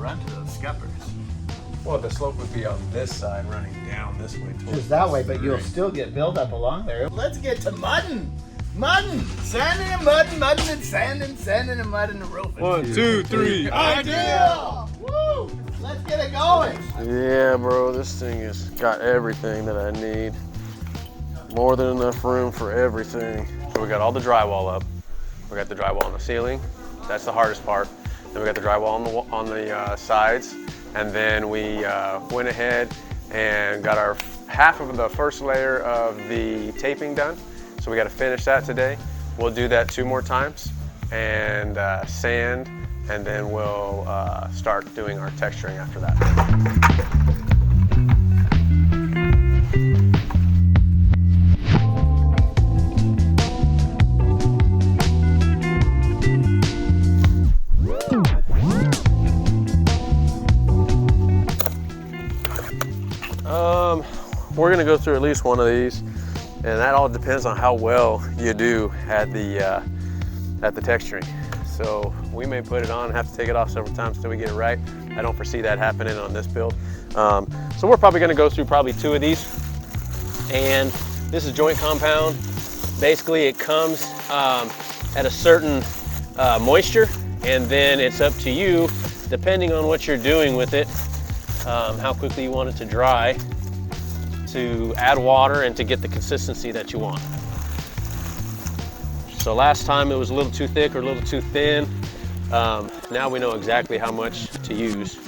run to those scuppers. Well, the slope would be on this side, running down this way. Just that way, but you'll still get buildup along there. Let's get to mudding. Mudding. Sanding and mudding, mudding and sanding, sanding and mudding and roofing. 1, 2, 3. Ideal! Woo! Let's get it going. Yeah, bro, this thing has got everything that I need. More than enough room for everything. So we got all the drywall up. We got the drywall on the ceiling. That's the hardest part. Then we got the drywall on the sides. And then we went ahead and got our half of the first layer of the taping done. So we got to finish that today. We'll do that 2 more times and sand, and then we'll start doing our texturing after that. We're gonna go through at least one of these, and that all depends on how well you do at the texturing. So we may put it on and have to take it off several times until we get it right. I don't foresee that happening on this build. So we're probably gonna go through probably 2 of these. And this is joint compound. Basically it comes at a certain moisture, and then it's up to you, depending on what you're doing with it, how quickly you want it to dry, to add water and to get the consistency that you want. So last time it was a little too thick or a little too thin. Now we know exactly how much to use.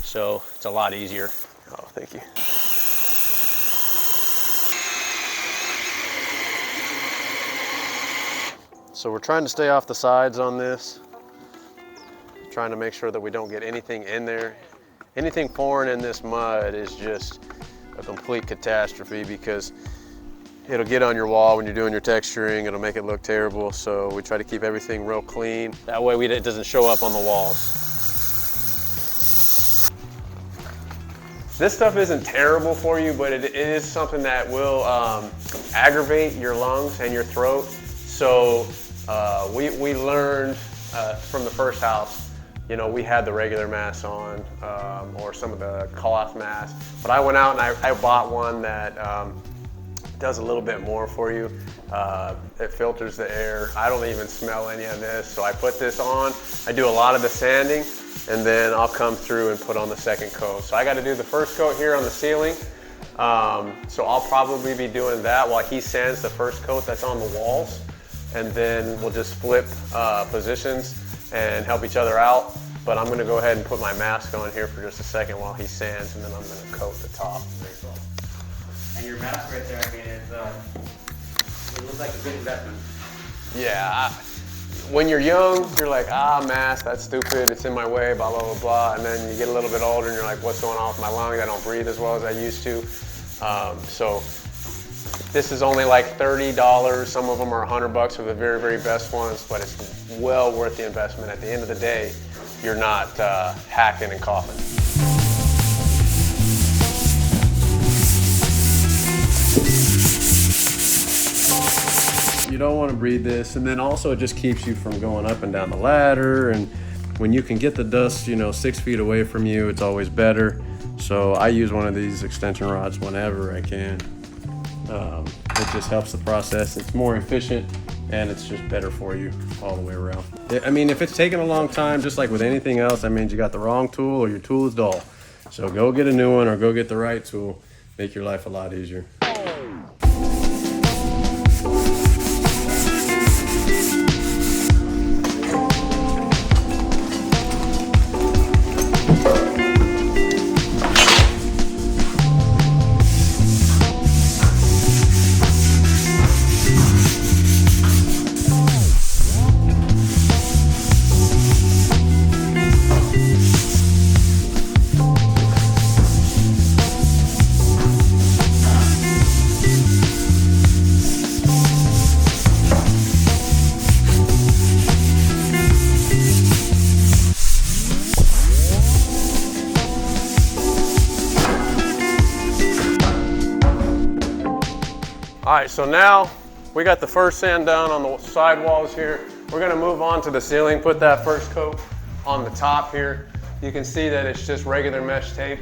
So it's a lot easier. Oh, thank you. So we're trying to stay off the sides on this. Trying to make sure that we don't get anything in there. Anything foreign in this mud is just a complete catastrophe, because it'll get on your wall when you're doing your texturing. It'll make it look terrible. So we try to keep everything real clean. That way it doesn't show up on the walls. This stuff isn't terrible for you, but it is something that will aggravate your lungs and your throat. So we learned from the first house, you know, we had the regular mask on, or some of the cloth masks, but I went out and I bought one that does a little bit more for you. It filters the air. I don't even smell any of this, so I put this on. I do a lot of the sanding, and then I'll come through and put on the second coat. So I got to do the first coat here on the ceiling. So I'll probably be doing that while he sands the first coat that's on the walls, and then we'll just flip positions and help each other out. But I'm gonna go ahead and put my mask on here for just a second while he sands, and then I'm gonna coat the top. And your mask right there, I mean, it looks like a good investment. Yeah, when you're young, you're like, mask, that's stupid, it's in my way, blah, blah, blah, blah. And then you get a little bit older and you're like, what's going on with my lungs? I don't breathe as well as I used to. So this is only like $30. Some of them are $100 for the very, very best ones, but it's well worth the investment. At the end of the day, you're not hacking and coughing. You don't want to breathe this, and then also it just keeps you from going up and down the ladder. And when you can get the dust, 6 feet away from you, it's always better. So I use one of these extension rods whenever I can. It just helps the process. It's more efficient, and it's just better for you all the way around. I mean, if it's taking a long time, just like with anything else, that means you got the wrong tool or your tool is dull. So go get a new one or go get the right tool. Make your life a lot easier. All right, so now we got the first sand done on the side walls here. We're gonna move on to the ceiling, put that first coat on the top here. you can see that it's just regular mesh tape.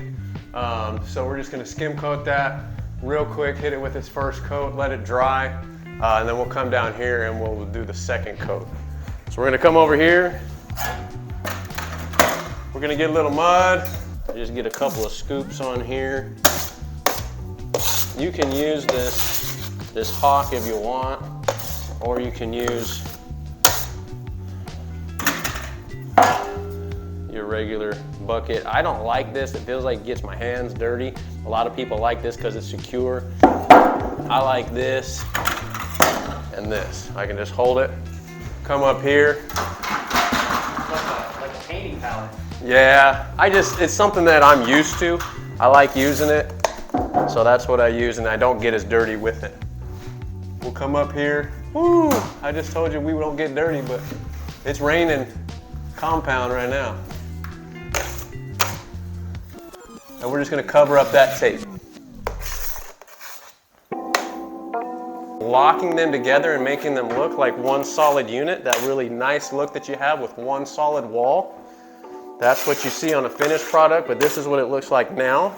So we're just gonna skim coat that real quick, hit it with its first coat, let it dry, and then we'll come down here and we'll do the second coat. So we're gonna come over here. We're gonna get a little mud. Just get a couple of scoops on here. You can use this hawk if you want, or you can use your regular bucket. I don't like this. It feels like it gets my hands dirty. A lot of people like this because it's secure. I like this and this. I can just hold it, come up here. Like a painting palette. Yeah, it's something that I'm used to. I like using it, so that's what I use, and I don't get as dirty with it. We'll come up here. Woo! I just told you we don't get dirty, but it's raining compound right now. And we're just gonna cover up that tape. Locking them together and making them look like one solid unit, that really nice look that you have with one solid wall. That's what you see on a finished product, but this is what it looks like now.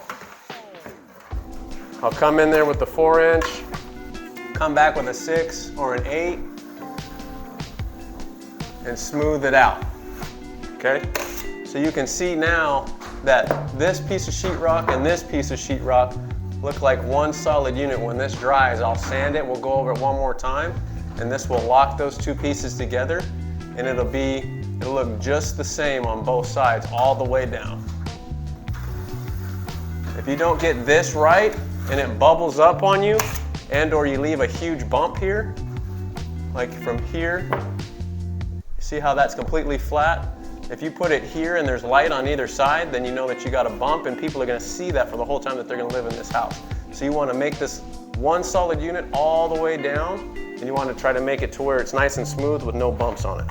I'll come in there with the 4-inch, come back with a 6 or an 8, and smooth it out, okay? So you can see now that this piece of sheetrock and this piece of sheetrock look like one solid unit. When this dries, I'll sand it, we'll go over it one more time, and this will lock those two pieces together, and it'll look just the same on both sides all the way down. If you don't get this right and it bubbles up on you, and or you leave a huge bump here, like from here, see how that's completely flat? If you put it here and there's light on either side, then you know that you got a bump, and people are gonna see that for the whole time that they're gonna live in this house. So you wanna make this one solid unit all the way down, and you wanna try to make it to where it's nice and smooth with no bumps on it.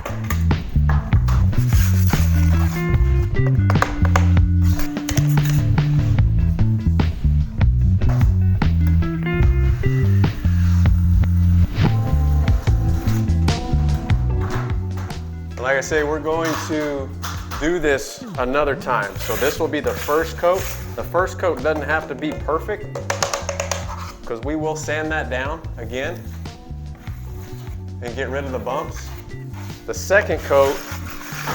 Like I say, we're going to do this another time. So this will be the first coat. The first coat doesn't have to be perfect because we will sand that down again and get rid of the bumps. The second coat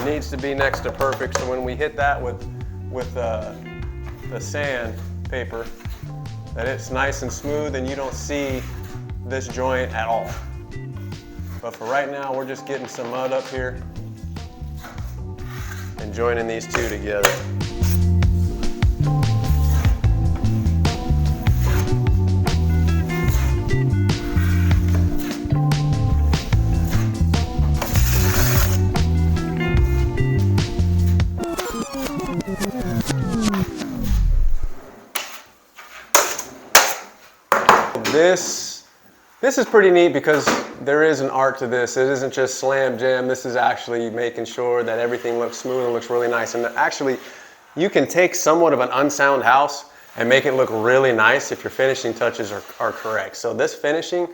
needs to be next to perfect, so when we hit that with the sand paper, that it's nice and smooth and you don't see this joint at all. But for right now, we're just getting some mud up here and joining these two together. This is pretty neat because there is an art to this. It isn't just slam jam. This is actually making sure that everything looks smooth and looks really nice. And actually, you can take somewhat of an unsound house and make it look really nice if your finishing touches are correct. So this finishing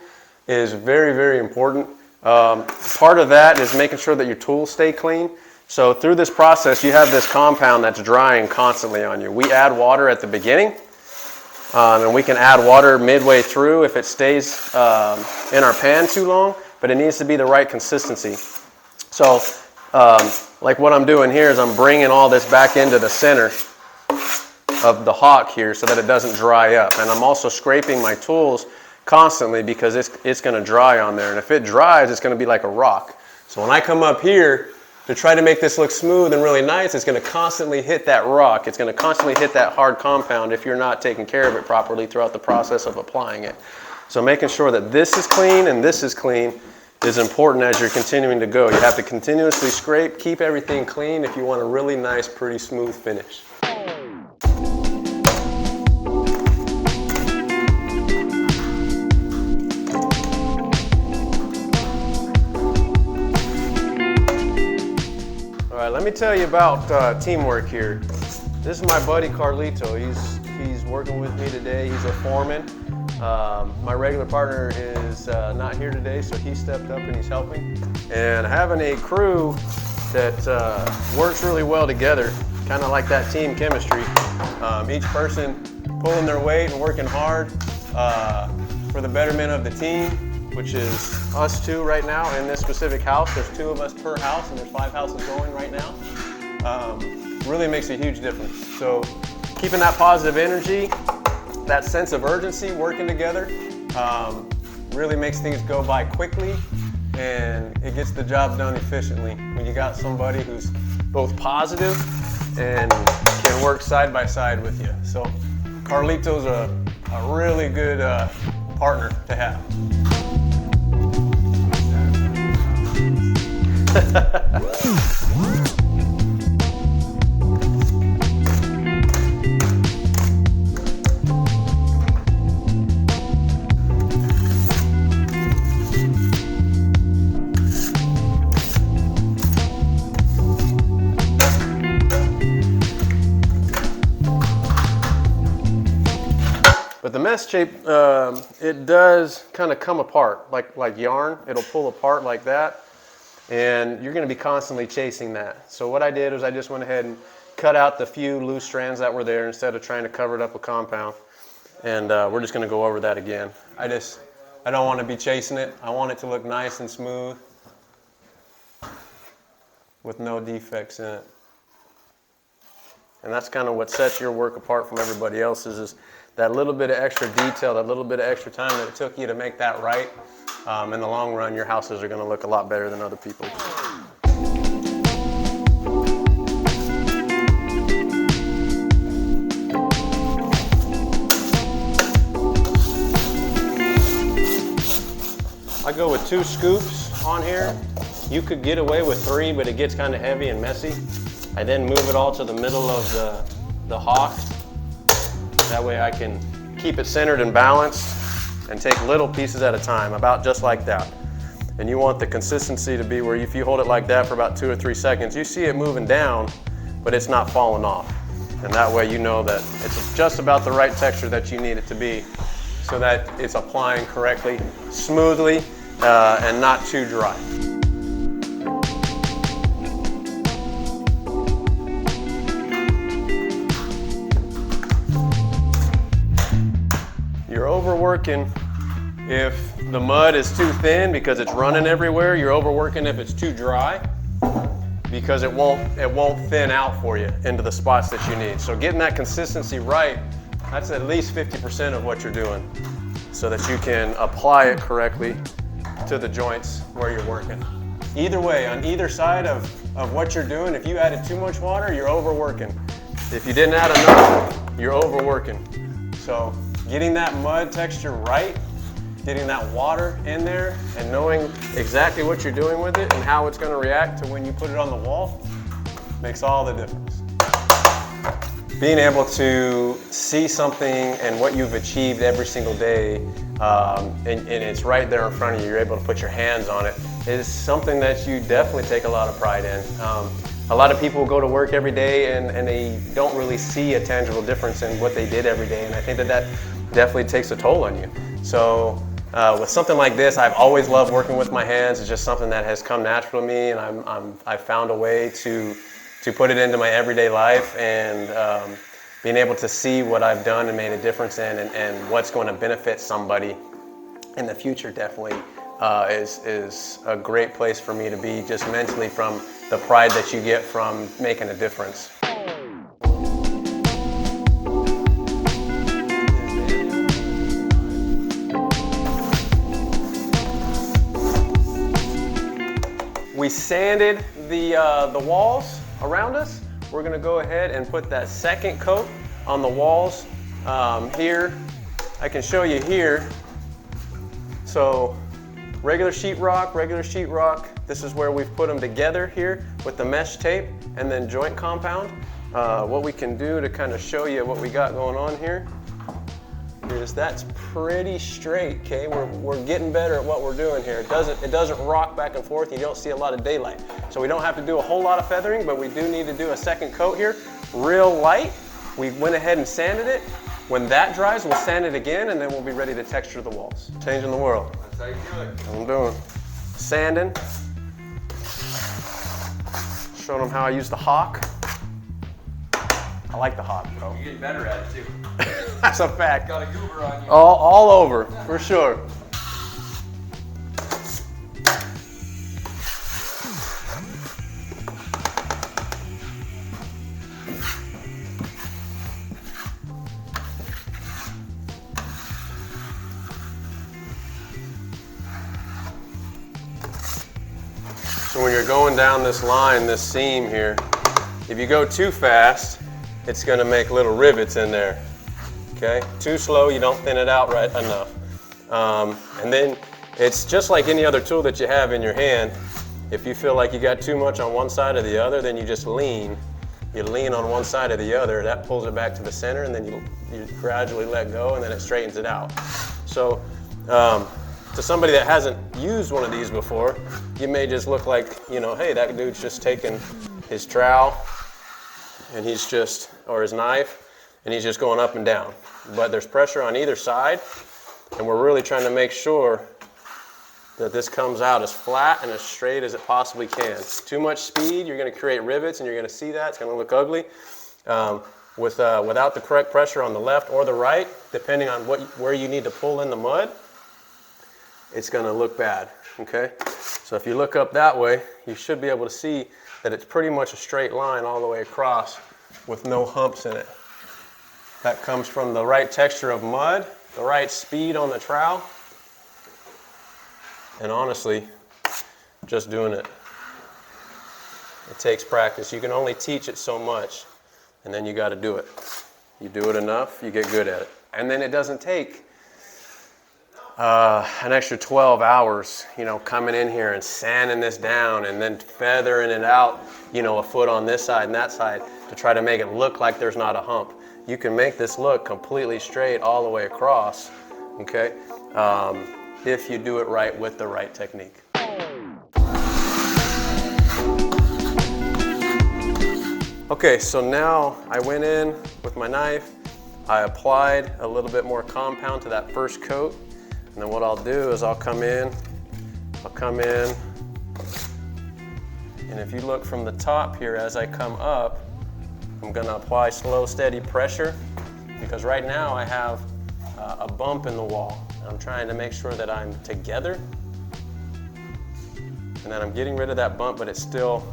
is very, very important. Part of that is making sure that your tools stay clean. So through this process, you have this compound that's drying constantly on you. We add water at the beginning. And we can add water midway through if it stays in our pan too long, but it needs to be the right consistency. So like what I'm doing here is I'm bringing all this back into the center of the hawk here so that it doesn't dry up. And I'm also scraping my tools constantly because it's going to dry on there. And if it dries, it's going to be like a rock. So when I come up here to try to make this look smooth and really nice, it's going to constantly hit that rock. It's going to constantly hit that hard compound if you're not taking care of it properly throughout the process of applying it. So making sure that this is clean and this is clean is important as you're continuing to go. You have to continuously scrape, keep everything clean if you want a really nice, pretty smooth finish. Let me tell you about teamwork here. This is my buddy Carlito. He's working with me today. He's a foreman. My regular partner is not here today, so he stepped up and he's helping. And having a crew that works really well together, kind of like that team chemistry. Each person pulling their weight and working hard for the betterment of the team, which is us two right now in this specific house. There's 2 of us per house, and there's 5 houses going right now. Really makes a huge difference. So keeping that positive energy, that sense of urgency, working together, really makes things go by quickly, and it gets the job done efficiently when you got somebody who's both positive and can work side by side with you. So Carlito's a really good partner to have. But the mesh shape, it does kind of come apart like yarn. It'll pull apart like that, and you're going to be constantly chasing that. So what I did was I just went ahead and cut out the few loose strands that were there instead of trying to cover it up with compound. And we're just going to go over that again. I don't want to be chasing it. I want it to look nice and smooth with no defects in it. And that's kind of what sets your work apart from everybody else's, is that little bit of extra detail, that little bit of extra time that it took you to make that right. In the long run, your houses are going to look a lot better than other people's. I go with 2 scoops on here. You could get away with 3, but it gets kind of heavy and messy. I then move it all to the middle of the hawk. That way I can keep it centered and balanced and take little pieces at a time, about just like that. And you want the consistency to be where if you hold it like that for about 2 or 3 seconds, you see it moving down, but it's not falling off. And that way you know that it's just about the right texture that you need it to be, so that it's applying correctly, smoothly, and not too dry. You're overworking if the mud is too thin because it's running everywhere. You're overworking if it's too dry because it won't thin out for you into the spots that you need. So getting that consistency right, that's at least 50% of what you're doing, so that you can apply it correctly to the joints where you're working. Either way, on either side of what you're doing, if you added too much water, you're overworking. If you didn't add enough, you're overworking. So getting that mud texture right, getting that water in there, and knowing exactly what you're doing with it and how it's going to react to when you put it on the wall makes all the difference. Being able to see something and what you've achieved every single day, and it's right there in front of you, you're able to put your hands on it, is something that you definitely take a lot of pride in. A lot of people go to work every day and they don't really see a tangible difference in what they did every day, and I think that definitely takes a toll on you. So with something like this, I've always loved working with my hands. It's just something that has come natural to me, and I've found a way to put it into my everyday life, and being able to see what I've done and made a difference in, and what's going to benefit somebody in the future definitely is a great place for me to be, just mentally, from the pride that you get from making a difference. We sanded the walls around us. We're gonna go ahead and put that second coat on the walls here. I can show you here. So regular sheetrock. This is where we've put them together here with the mesh tape and then joint compound. What we can do to kind of show you what we got going on here is that's pretty straight, okay? We're getting better at what we're doing here. It doesn't rock back and forth. You don't see a lot of daylight. So we don't have to do a whole lot of feathering, but we do need to do a second coat here. Real light. We went ahead and sanded it. When that dries, we'll sand it again, and then we'll be ready to texture the walls. Changing the world. That's how you do it. I'm doing. Sanding. showing them how I use the hawk. I like the hawk, bro. You're getting better at it too. That's a fact. Got a goober on you. All over, for sure. So when you're going down this line, this seam here, if you go too fast, it's gonna make little rivets in there, okay? Too slow, you don't thin it out right enough. And then it's just like any other tool that you have in your hand. If you feel like you got too much on one side or the other, then you just lean. You lean on one side or the other, that pulls it back to the center, and then you gradually let go, and then it straightens it out. So, to somebody that hasn't used one of these before, you may just look like, you know, hey, that dude's just taking his trowel and he's just, or his knife, and he's just going up and down. But there's pressure on either side, and we're really trying to make sure that this comes out as flat and as straight as it possibly can. Too much speed, you're gonna create rivets, and you're gonna see that, it's gonna look ugly. Without the correct pressure on the left or the right, depending on where you need to pull in the mud, it's gonna look bad, okay? So if you look up that way, you should be able to see that it's pretty much a straight line all the way across with no humps in it. That comes from the right texture of mud, the right speed on the trowel, and honestly, just doing it. It takes practice. You can only teach it so much, and then you gotta do it. You do it enough, you get good at it. And then it doesn't take an extra 12 hours, you know, coming in here and sanding this down and then feathering it out, you know, a foot on this side and that side to try to make it look like there's not a hump. You can make this look completely straight all the way across, okay, if you do it right with the right technique. Okay, so now I went in with my knife, I applied a little bit more compound to that first coat. And then what I'll do is I'll come in, and if you look from the top here as I come up, I'm gonna apply slow, steady pressure, because right now I have a bump in the wall. I'm trying to make sure that I'm together, and then I'm getting rid of that bump, but it's still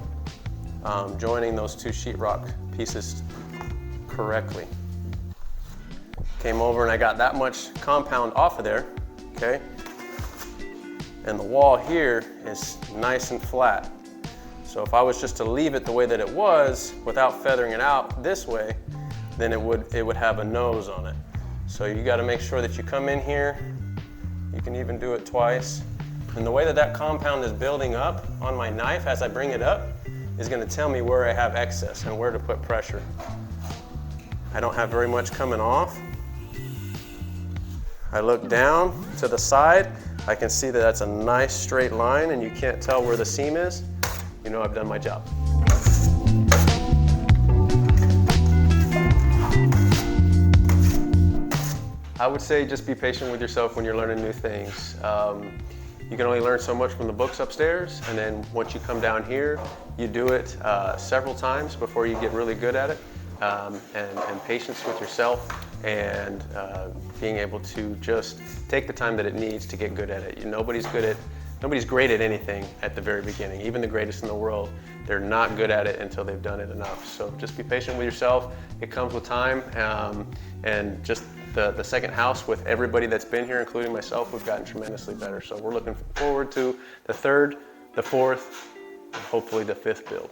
joining those two sheetrock pieces correctly. Came over and I got that much compound off of there. Okay, and the wall here is nice and flat. So if I was just to leave it the way that it was without feathering it out this way, then it would have a nose on it. So you got to make sure that you come in here. You can even do it twice. And the way that that compound is building up on my knife as I bring it up is going to tell me where I have excess and where to put pressure. I don't have very much coming off. I look down to the side, I can see that that's a nice straight line, and you can't tell where the seam is. You know I've done my job. I would say just be patient with yourself when you're learning new things. You can only learn so much from the books upstairs, and then once you come down here, you do it several times before you get really good at it. And patience with yourself, and being able to just take the time that it needs to get good at it. Nobody's great at anything at the very beginning. Even the greatest in the world, they're not good at it until they've done it enough. So just be patient with yourself. It comes with time, and just the second house with everybody that's been here, including myself, we've gotten tremendously better. So we're looking forward to the third, the fourth, and hopefully the fifth build.